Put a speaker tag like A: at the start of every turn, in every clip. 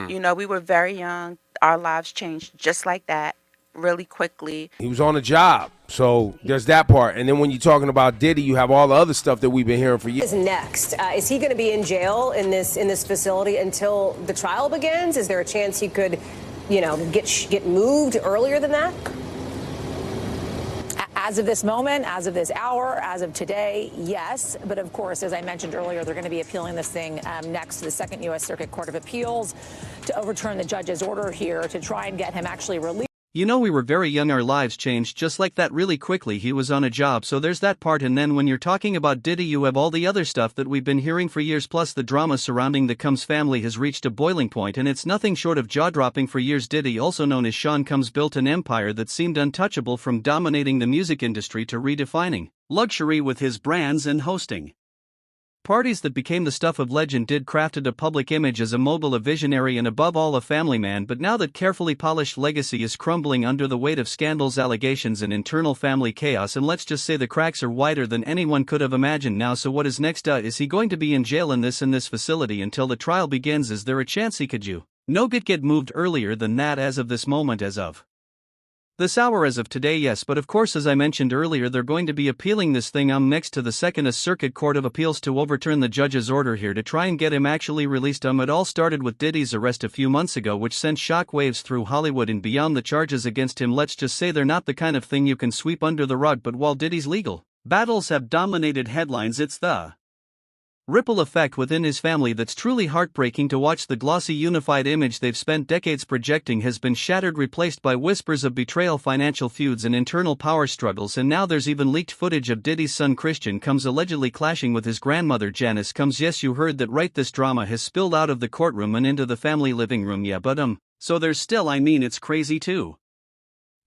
A: You know, we were very young. Our lives changed just like that, really quickly.
B: He was on a job. So there's that part. And then when you're talking about Diddy, you have all the other stuff that we've been hearing for years.
C: Is next? Is he going to be in jail in this facility until the trial begins? Is there a chance he could, get moved earlier than that?
D: As of this moment, as of this hour, as of today, yes. But of course, as I mentioned earlier, they're going to be appealing this thing next to the Second U.S. Circuit Court of Appeals to overturn the judge's order here to try and get him actually released.
E: You know, we were very young, our lives changed just like that really quickly. He was on a job, so there's that part. And then when you're talking about Diddy, you have all the other stuff that we've been hearing for years, plus the drama surrounding the Combs family has reached a boiling point, and it's nothing short of jaw-dropping. For years, Diddy, also known as Sean Combs, built an empire that seemed untouchable, from dominating the music industry to redefining luxury with his brands and hosting parties that became the stuff of legend. Did crafted a public image as a mogul, a visionary, and above all a family man. But now that carefully polished legacy is crumbling under the weight of scandals, allegations, and internal family chaos, and let's just say the cracks are wider than anyone could have imagined now. So what is next? Is he going to be in jail in this facility until the trial begins? Is there a chance he could get moved earlier than that as of this moment, as of this hour, as of today? Yes, but of course, as I mentioned earlier, they're going to be appealing this thing next to the Second Circuit Court of Appeals to overturn the judge's order here to try and get him actually released. It all started with Diddy's arrest a few months ago, which sent shockwaves through Hollywood and beyond. The charges against him, let's just say they're not the kind of thing you can sweep under the rug. But while Diddy's legal battles have dominated headlines, it's the ripple effect within his family that's truly heartbreaking to watch. The glossy unified image they've spent decades projecting has been shattered, replaced by whispers of betrayal, financial feuds, and internal power struggles. And now there's even leaked footage of Diddy's son Christian Combs allegedly clashing with his grandmother Janice Combs. Yes, you heard that right, this drama has spilled out of the courtroom and into the family living room. Yeah, but so there's still, it's crazy too,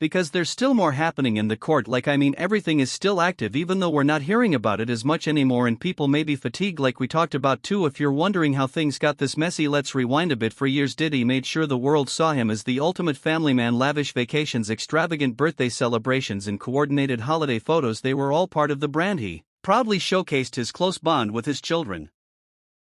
E: because there's still more happening in the court. Everything is still active, even though we're not hearing about it as much anymore, and people may be fatigued, like we talked about too. If you're wondering how things got this messy, let's rewind a bit. For years, Diddy made sure the world saw him as the ultimate family man. Lavish vacations, extravagant birthday celebrations, and coordinated holiday photos, they were all part of the brand. He proudly showcased his close bond with his children,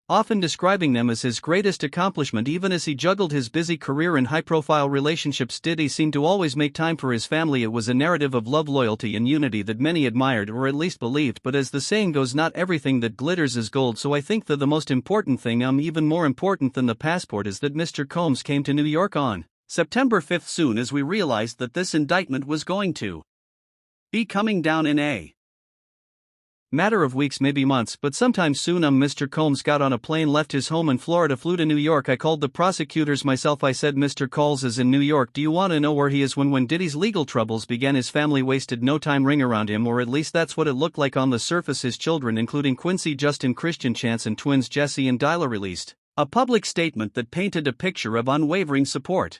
E: often describing them as his greatest accomplishment. Even as he juggled his busy career and high-profile relationships, Diddy seemed to always make time for his family. It was a narrative of love, loyalty, and unity that many admired, or at least believed. But as the saying goes, not everything that glitters is gold. So I think that the most important thing, even more important than the passport, is that Mr. Combs came to New York on September 5th, soon as we realized that this indictment was going to be coming down in a matter of weeks, maybe months, but sometime soon. Mr. Combs got on a plane, left his home in Florida, flew to New York. I called the prosecutors myself. I said, Mr. Coles is in New York. Do you want to know where he is? When Diddy's legal troubles began, his family wasted no time ring around him, or at least that's what it looked like on the surface. His children, including Quincy, Justin, Christian, Chance, and twins Jesse and Dyla, released a public statement that painted a picture of unwavering support.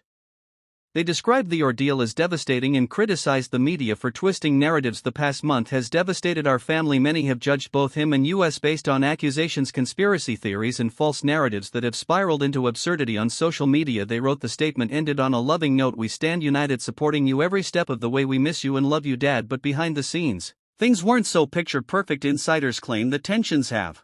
E: They described the ordeal as devastating and criticized the media for twisting narratives. The past month has devastated our family. Many have judged both him and us based on accusations, conspiracy theories, and false narratives that have spiraled into absurdity on social media. They wrote. The statement ended on a loving note: we stand united, supporting you every step of the way. We miss you and love you, Dad. But behind the scenes, things weren't so picture perfect. Insiders claim that tensions have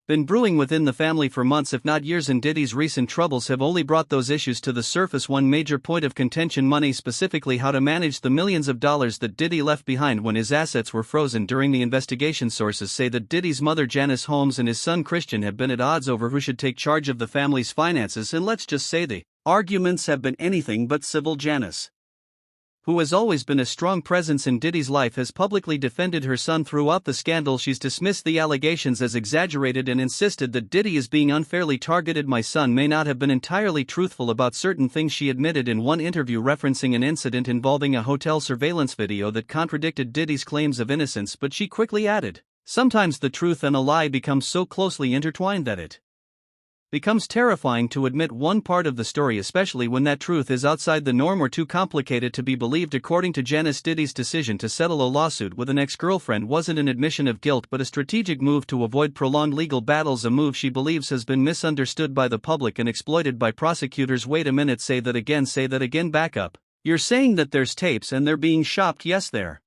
E: been brewing within the family for months, if not years, and Diddy's recent troubles have only brought those issues to the surface. One major point of contention: money, specifically how to manage the millions of dollars that Diddy left behind when his assets were frozen during the investigation. Sources say that Diddy's mother Janice Holmes and his son Christian have been at odds over who should take charge of the family's finances, and let's just say the arguments have been anything but civil. Janice, who has always been a strong presence in Diddy's life, has publicly defended her son throughout the scandal. She's dismissed the allegations as exaggerated and insisted that Diddy is being unfairly targeted. My son may not have been entirely truthful about certain things, she admitted in one interview, referencing an incident involving a hotel surveillance video that contradicted Diddy's claims of innocence. But she quickly added, sometimes the truth and a lie become so closely intertwined that it becomes terrifying to admit one part of the story, especially when that truth is outside the norm or too complicated to be believed. According to Janice, Diddy's decision to settle a lawsuit with an ex-girlfriend wasn't an admission of guilt but a strategic move to avoid prolonged legal battles, a move she believes has been misunderstood by the public and exploited by prosecutors. Wait a minute, say that again, back up. You're saying that there's tapes and they're being shopped? Yes, they're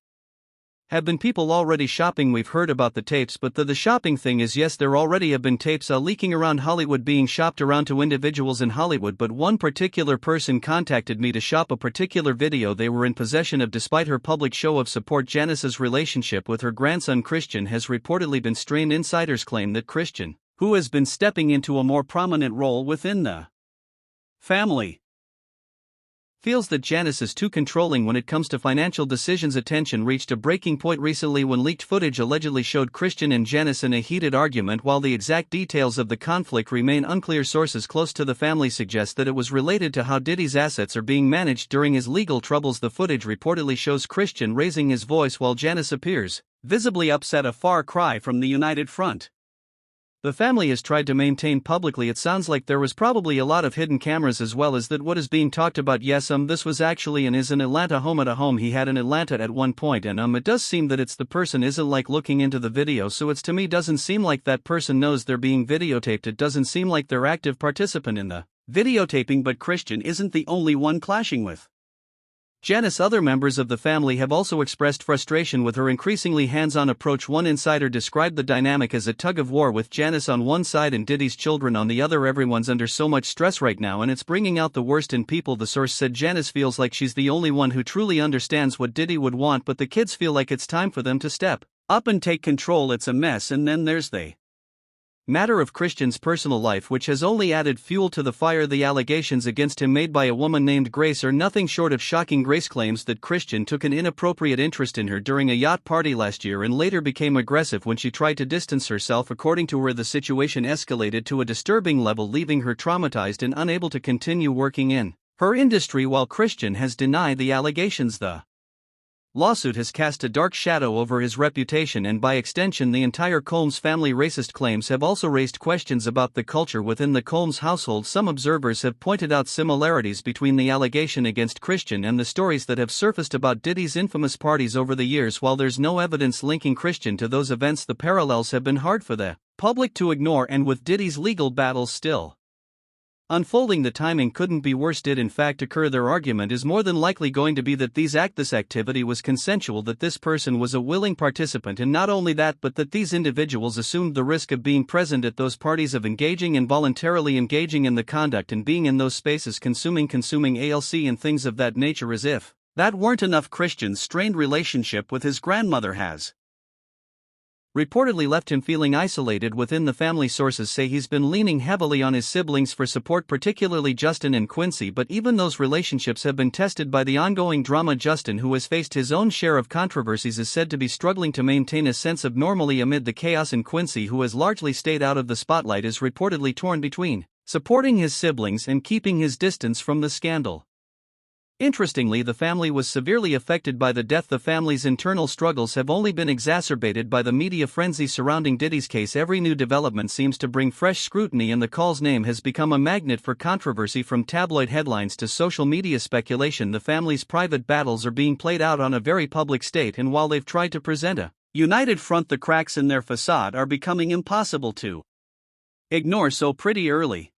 E: Have been people already shopping? We've heard about the tapes, but the shopping thing is, yes, there already have been tapes leaking around Hollywood, being shopped around to individuals in Hollywood, but one particular person contacted me to shop a particular video they were in possession of. Despite her public show of support, Janice's relationship with her grandson Christian has reportedly been strained. Insiders claim that Christian, who has been stepping into a more prominent role within the family, feels that Janice is too controlling when it comes to financial decisions. Attention reached a breaking point recently when leaked footage allegedly showed Christian and Janice in a heated argument. While the exact details of the conflict remain unclear, sources close to the family suggest that it was related to how Diddy's assets are being managed during his legal troubles. The footage reportedly shows Christian raising his voice while Janice appears visibly upset, a far cry from the united front. The family has tried to maintain publicly. It sounds like there was probably a lot of hidden cameras as well as that what is being talked about. Yes, this was actually and is an Atlanta home, at a home he had in Atlanta at one point, and it does seem that it's the person isn't like looking into the video, so it's, to me, doesn't seem like that person knows they're being videotaped. It doesn't seem like they're active participant in the videotaping. But Christian isn't the only one clashing with Janice. Other members of the family have also expressed frustration with her increasingly hands-on approach. One insider described the dynamic as a tug-of-war, with Janice on one side and Diddy's children on the other. Everyone's under so much stress right now, and it's bringing out the worst in people. The source said Janice feels like she's the only one who truly understands what Diddy would want, but the kids feel like it's time for them to step up and take control. It's a mess. And then there's the matter of Christian's personal life, which has only added fuel to the fire. The allegations against him, made by a woman named Grace, are nothing short of shocking. Grace claims that Christian took an inappropriate interest in her during a yacht party last year and later became aggressive when she tried to distance herself. According to her, the situation escalated to a disturbing level, leaving her traumatized and unable to continue working in her industry. While Christian has denied the allegations, the lawsuit has cast a dark shadow over his reputation and, by extension, the entire Combs family. Racist claims have also raised questions about the culture within the Combs household. Some observers have pointed out similarities between the allegation against Christian and the stories that have surfaced about Diddy's infamous parties over the years. While there's no evidence linking Christian to those events, the parallels have been hard for the public to ignore, and with Diddy's legal battles still unfolding, the timing couldn't be worse. Did in fact occur. Their argument is more than likely going to be that this activity was consensual, that this person was a willing participant, and not only that, but that these individuals assumed the risk of being present at those parties, of engaging and voluntarily engaging in the conduct and being in those spaces, consuming ALC and things of that nature. As if that weren't enough, Christian's strained relationship with his grandmother has reportedly left him feeling isolated within the family. Sources say he's been leaning heavily on his siblings for support, particularly Justin and Quincy, but even those relationships have been tested by the ongoing drama. Justin, who has faced his own share of controversies, is said to be struggling to maintain a sense of normalcy amid the chaos, and Quincy, who has largely stayed out of the spotlight, is reportedly torn between supporting his siblings and keeping his distance from the scandal. Interestingly, the family was severely affected by the death. The family's internal struggles have only been exacerbated by the media frenzy surrounding Diddy's case. Every new development seems to bring fresh scrutiny, and the Call's name has become a magnet for controversy. From tabloid headlines to social media speculation, the family's private battles are being played out on a very public stage, and while they've tried to present a united front, the cracks in their facade are becoming impossible to ignore so pretty early.